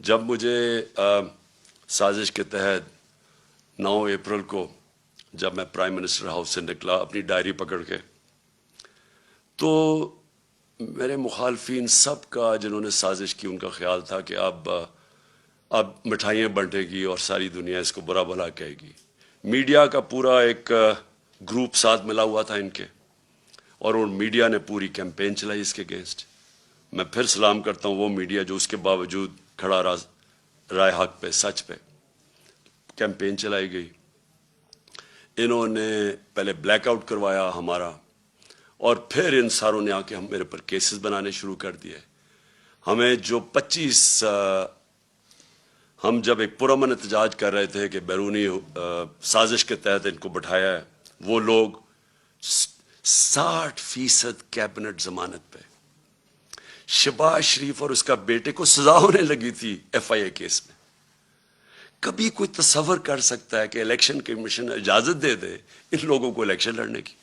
جب مجھے سازش کے تحت 9 اپریل کو جب میں پرائم منسٹر ہاؤس سے نکلا اپنی ڈائری پکڑ کے، تو میرے مخالفین سب کا جنہوں نے سازش کی ان کا خیال تھا کہ اب مٹھائیاں بنٹے گی اور ساری دنیا اس کو برا بھلا کہے گی۔ میڈیا کا پورا ایک گروپ ساتھ ملا ہوا تھا ان کے، اور ان میڈیا نے پوری کیمپین چلائی اس کے اگینسٹ۔ میں پھر سلام کرتا ہوں وہ میڈیا جو اس کے باوجود کھڑا رائے حق پہ، سچ پہ کیمپین چلائی گئی۔ انہوں نے پہلے بلیک آؤٹ کروایا ہمارا، اور پھر ان ساروں نے آ کے میرے پر کیسز بنانے شروع کر دیے۔ ہمیں جو 25 ہم جب ایک پرامن احتجاج کر رہے تھے کہ بیرونی سازش کے تحت ان کو بٹھایا ہے، وہ لوگ 60% کیبنٹ ضمانت پہ۔ شہباز شریف اور اس کا بیٹے کو سزا ہونے لگی تھی FIA کیس میں۔ کبھی کوئی تصور کر سکتا ہے کہ الیکشن کمیشن اجازت دے دے ان لوگوں کو الیکشن لڑنے کی؟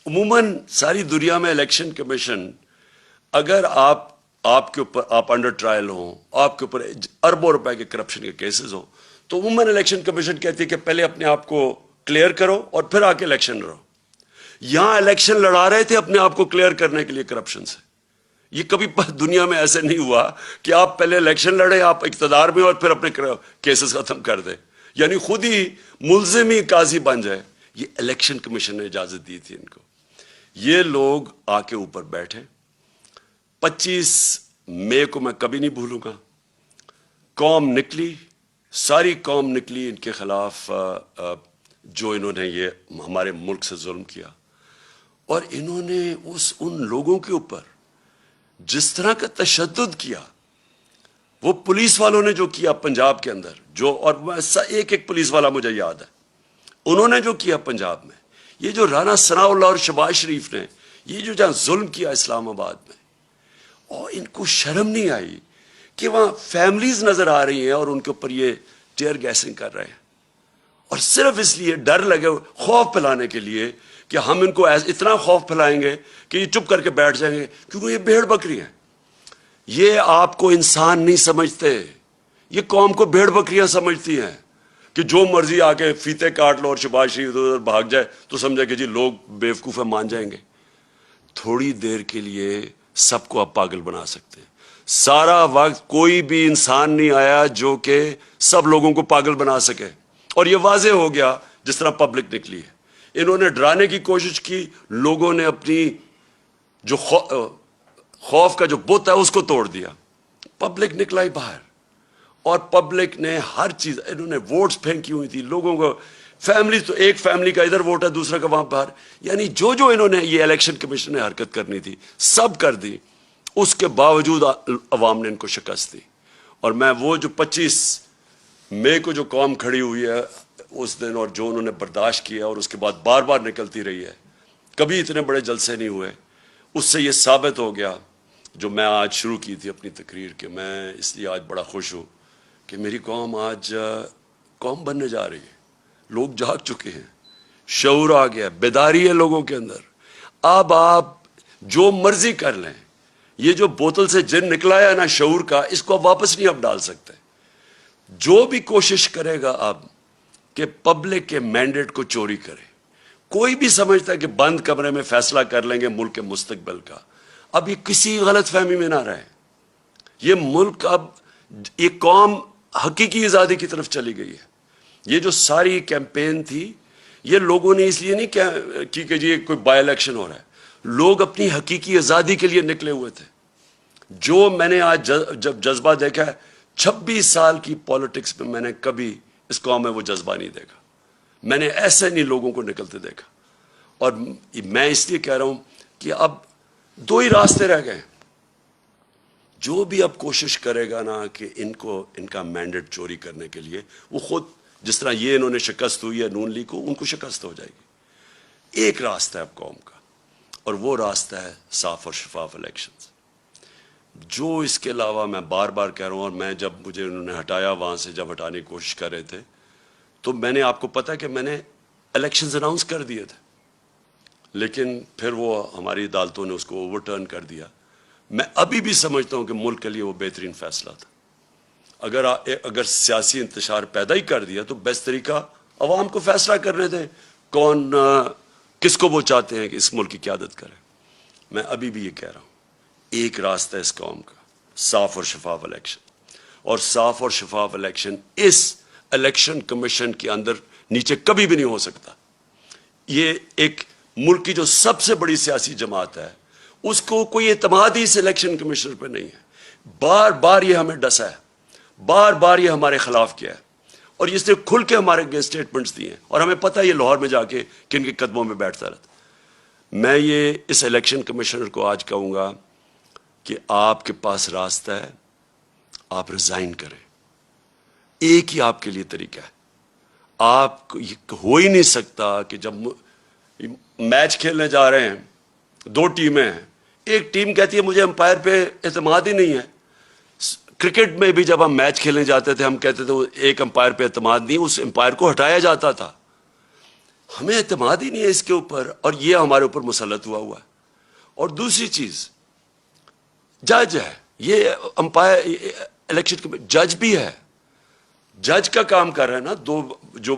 عموماً ساری دنیا میں الیکشن کمیشن، اگر آپ کے اوپر آپ انڈر ٹرائل ہوں، آپ کے اوپر اربوں روپے کے کرپشن کے کیسز ہوں، تو عموماً الیکشن کمیشن کہتی ہے کہ پہلے اپنے آپ کو کلیئر کرو اور پھر آ کے الیکشن لڑو۔ یہاں الیکشن لڑا رہے تھے اپنے آپ کو کلیئر کرنے کے لیے کرپشن سے۔ یہ کبھی دنیا میں ایسے نہیں ہوا کہ آپ پہلے الیکشن لڑیں، آپ اقتدار میں، اور پھر اپنے کیسز ختم کر دیں، یعنی خود ہی ملزم ہی قاضی بن جائے۔ یہ الیکشن کمیشن نے اجازت دی تھی ان کو۔ یہ لوگ آ کے اوپر بیٹھے۔ 25 مئی کو میں کبھی نہیں بھولوں گا، قوم نکلی، ساری قوم نکلی ان کے خلاف، جو انہوں نے یہ ہمارے ملک سے ظلم کیا۔ اور انہوں نے ان لوگوں کے اوپر جس طرح کا تشدد کیا، وہ پولیس والوں نے جو کیا پنجاب کے اندر، اور ایک پولیس والا مجھے یاد ہے، انہوں نے جو کیا پنجاب میں، یہ جو رانا ثناء اللہ اور شہباز شریف نے یہ جو جہاں ظلم کیا اسلام آباد میں، اور ان کو شرم نہیں آئی کہ وہاں فیملیز نظر آ رہی ہیں اور ان کے اوپر یہ ٹیئر گیسنگ کر رہے ہیں، اور صرف اس لیے ڈر لگے، خوف پھیلانے کے لیے کہ ہم ان کو اتنا خوف پھیلائیں گے کہ یہ چپ کر کے بیٹھ جائیں گے، کیونکہ یہ بھیڑ بکری ہیں۔ یہ آپ کو انسان نہیں سمجھتے، یہ قوم کو بھیڑ بکریاں سمجھتی ہیں کہ جو مرضی آ کے فیتے کاٹ لو اور شہباز شریف ادھر بھاگ جائے تو سمجھے کہ جی لوگ بیوقوف مان جائیں گے۔ تھوڑی دیر کے لیے سب کو آپ پاگل بنا سکتے ہیں، سارا وقت کوئی بھی انسان نہیں آیا جو کہ سب لوگوں کو پاگل بنا سکے، اور یہ واضح ہو گیا جس طرح پبلک نکلی ہے۔ انہوں نے ڈرانے کی کوشش کی، لوگوں نے اپنی جو خوف کا جو بت ہے اس کو توڑ دیا، پبلک نکلا ہی باہر، اور پبلک نے ہر چیز، انہوں نے ووٹس پھینکی ہوئی تھی لوگوں کو، فیملی تو ایک فیملی کا ادھر ووٹ ہے دوسرا کا وہاں باہر، یعنی جو انہوں نے یہ الیکشن کمیشن نے حرکت کرنی تھی سب کر دی۔ اس کے باوجود عوام نے ان کو شکست دی۔ اور میں وہ جو 25 مئی کو جو قوم کھڑی ہوئی ہے اس دن، اور جو انہوں نے برداشت کیا اور اس کے بعد بار بار نکلتی رہی ہے، کبھی اتنے بڑے جلسے نہیں ہوئے، اس سے یہ ثابت ہو گیا جو میں آج شروع کی تھی اپنی تقریر، کہ میں اس لیے آج بڑا خوش ہوں کہ میری قوم آج قوم بننے جا رہی ہے۔ لوگ جاگ چکے ہیں، شعور آ گیا، بیداری ہے لوگوں کے اندر۔ اب آپ جو مرضی کر لیں، یہ جو بوتل سے جن نکلا ہے نا شعور کا، اس کو آپ واپس نہیں ڈال سکتے۔ جو بھی کوشش کرے گا اب کہ پبلک کے مینڈیٹ کو چوری کرے، کوئی بھی سمجھتا ہے کہ بند کمرے میں فیصلہ کر لیں گے ملک کے مستقبل کا، اب یہ کسی غلط فہمی میں نہ رہے۔ یہ ملک، اب یہ قوم حقیقی آزادی کی طرف چلی گئی ہے۔ یہ جو ساری کیمپین تھی، یہ لوگوں نے اس لیے نہیں کی کہ جی کوئی بائی الیکشن ہو رہا ہے، لوگ اپنی حقیقی آزادی کے لیے نکلے ہوئے تھے۔ جو میں نے آج جب جذبہ دیکھا ہے، 26 سال کی پالیٹکس میں نے کبھی اس قوم میں وہ جذبہ نہیں دیکھا، میں نے ایسے نہیں لوگوں کو نکلتے دیکھا۔ اور میں اس لیے کہہ رہا ہوں کہ اب 2 ہی راستے رہ گئے۔ جو بھی اب کوشش کرے گا نا کہ ان کا مینڈیٹ چوری کرنے کے لیے، وہ خود جس طرح یہ انہوں نے شکست ہوئی ہے نون لیگ کو، ان کو شکست ہو جائے گی۔ ایک راستہ ہے اب قوم کا، اور وہ راستہ ہے صاف اور شفاف الیکشنز۔ جو اس کے علاوہ میں بار بار کہہ رہا ہوں، اور میں جب مجھے انہوں نے ہٹایا وہاں سے، جب ہٹانے کی کوشش کر رہے تھے، تو میں نے آپ کو پتا کہ میں نے الیکشنز اناؤنس کر دیے تھے، لیکن پھر وہ ہماری عدالتوں نے اس کو اوور ٹرن کر دیا۔ میں ابھی بھی سمجھتا ہوں کہ ملک کے لیے وہ بہترین فیصلہ تھا۔ اگر سیاسی انتشار پیدا ہی کر دیا تو بیسٹ طریقہ عوام کو فیصلہ کرنے دیں کون کس کو وہ چاہتے ہیں کہ اس ملک کی قیادت کرے. میں ابھی بھی یہ کہہ رہا ہوں، ایک راستہ اس قوم کا صاف اور شفاف الیکشن، اور صاف اور شفاف الیکشن اس الیکشن کمیشن کے اندر نیچے کبھی بھی نہیں ہو سکتا. یہ ایک ملک کی جو سب سے بڑی سیاسی جماعت ہے، اس کو کوئی اعتماد ہی اس الیکشن کمیشنر پہ نہیں ہے. بار بار یہ ہمیں ڈسا ہے، بار بار یہ ہمارے خلاف کیا ہے، اور اس نے کھل کے ہمارے اگینسٹ اسٹیٹمنٹس دیے ہیں، اور ہمیں پتہ ہے یہ لاہور میں جا کے کن کے قدموں میں بیٹھتا رہتا. میں یہ اس الیکشن کمیشنر کو آج کہوں گا کہ آپ کے پاس راستہ ہے، آپ ریزائن کریں. ایک ہی آپ کے لیے طریقہ ہے. آپ کو یہ ہو ہی نہیں سکتا کہ جب میچ کھیلنے جا رہے ہیں، دو ٹیمیں ہیں، ایک ٹیم کہتی ہے مجھے امپائر پہ اعتماد ہی نہیں ہے. کرکٹ میں بھی جب ہم میچ کھیلنے جاتے تھے ہم کہتے تھے ایک امپائر پہ اعتماد نہیں، اس امپائر کو ہٹایا جاتا تھا. ہمیں اعتماد ہی نہیں ہے اس کے اوپر، اور یہ ہمارے اوپر مسلط ہوا ہے. اور دوسری چیز، جج ہے، یہ امپائر الیکشن جج بھی ہے، جج کا کام کر رہے ہیں نا، دو جو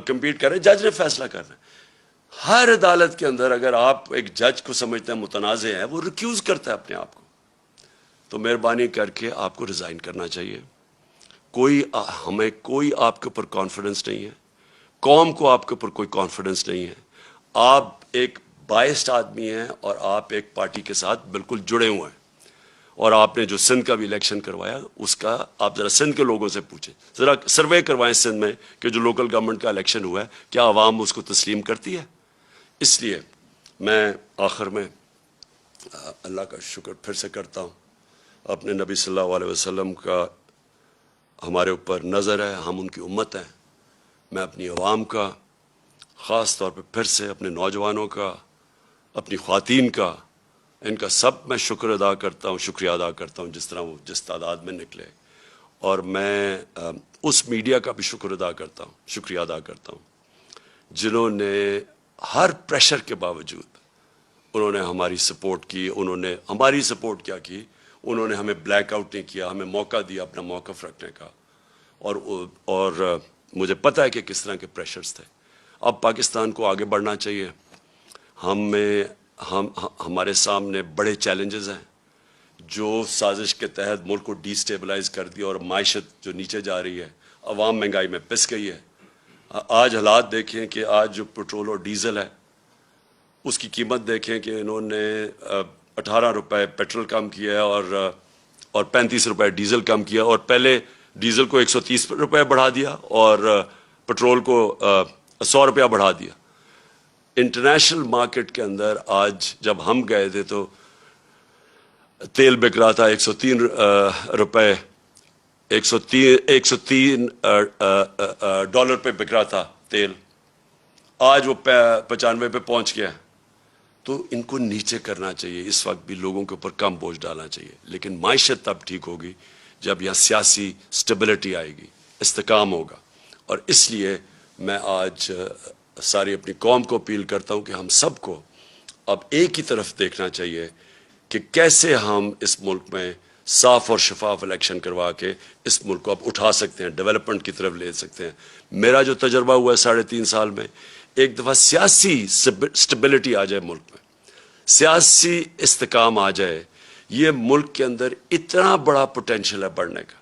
کمپیٹ کر رہے ہیں، جج نے فیصلہ کرنا ہے. ہر عدالت کے اندر اگر آپ ایک جج کو سمجھتے ہیں متنازع ہے، وہ ریکیوز کرتا ہے اپنے آپ کو. تو مہربانی کر کے آپ کو ریزائن کرنا چاہیے. ہمیں کوئی آپ کے اوپر کانفیڈنس نہیں ہے، قوم کو آپ کے اوپر کوئی کانفیڈنس نہیں ہے. آپ ایک بائسڈ آدمی ہیں اور آپ ایک پارٹی کے ساتھ بالکل جڑے ہوئے ہیں. اور آپ نے جو سندھ کا بھی الیکشن کروایا، اس کا آپ ذرا سندھ کے لوگوں سے پوچھیں، ذرا سروے کروائیں سندھ میں کہ جو لوکل گورنمنٹ کا الیکشن ہوا ہے کیا عوام اس کو تسلیم کرتی ہے. اس لیے میں آخر میں اللہ کا شکر پھر سے کرتا ہوں. اپنے نبی صلی اللہ علیہ وسلم کا ہمارے اوپر نظر ہے، ہم ان کی امت ہیں. میں اپنی عوام کا، خاص طور پہ پھر سے اپنے نوجوانوں کا، اپنی خواتین کا، ان کا سب میں شکر ادا کرتا ہوں، شکریہ ادا کرتا ہوں جس طرح وہ جس تعداد میں نکلے. اور میں اس میڈیا کا بھی شکر ادا کرتا ہوں، شکریہ ادا کرتا ہوں جنہوں نے ہر پریشر کے باوجود انہوں نے ہماری سپورٹ کی. انہوں نے ہماری سپورٹ کیا کی، انہوں نے ہمیں بلیک آؤٹ نہیں کیا، ہمیں موقع دیا اپنا موقف رکھنے کا. اور مجھے پتہ ہے کہ کس طرح کے پریشرز تھے. اب پاکستان کو آگے بڑھنا چاہیے. ہمارے سامنے بڑے چیلنجز ہیں جو سازش کے تحت ملک کو ڈی سٹیبلائز کر دیا، اور معیشت جو نیچے جا رہی ہے، عوام مہنگائی میں پس گئی ہے. آج حالات دیکھیں کہ آج جو پٹرول اور ڈیزل ہے اس کی قیمت دیکھیں کہ انہوں نے 18 روپے پیٹرول کم کیا ہے اور 35 روپے ڈیزل کم کیا، اور پہلے ڈیزل کو 130 روپے بڑھا دیا اور پٹرول کو 100 روپیہ بڑھا دیا. انٹرنیشنل مارکیٹ کے اندر آج جب ہم گئے تھے تو تیل بک رہا تھا 103 روپے، 103 ڈالر پہ بک رہا تھا تیل. آج وہ 95 پہ پہنچ گیا. تو ان کو نیچے کرنا چاہیے. اس وقت بھی لوگوں کے اوپر کم بوجھ ڈالنا چاہیے. لیکن معیشت تب ٹھیک ہوگی جب یہاں سیاسی سٹیبلٹی آئے گی، استحکام ہوگا. اور اس لیے میں آج ساری اپنی قوم کو اپیل کرتا ہوں کہ ہم سب کو اب ایک ہی طرف دیکھنا چاہیے کہ کیسے ہم اس ملک میں صاف اور شفاف الیکشن کروا کے اس ملک کو اب اٹھا سکتے ہیں، ڈیولپمنٹ کی طرف لے سکتے ہیں. میرا جو تجربہ ہوا ہے 3.5 سال میں، ایک دفعہ سیاسی سٹیبلٹی آ جائے ملک میں، سیاسی استحکام آ جائے، یہ ملک کے اندر اتنا بڑا پوٹینشیل ہے بڑھنے کا.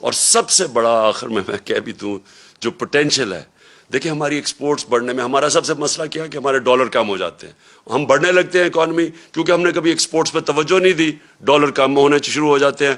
اور سب سے بڑا آخر میں کہہ بھی دوں جو پوٹینشیل ہے، دیکھیں ہماری ایکسپورٹس بڑھنے میں ہمارا سب سے مسئلہ کیا ہے کہ ہمارے ڈالر کم ہو جاتے ہیں. ہم بڑھنے لگتے ہیں اکانومی، کیونکہ ہم نے کبھی ایکسپورٹس پہ توجہ نہیں دی، ڈالر کم ہونے شروع ہو جاتے ہیں.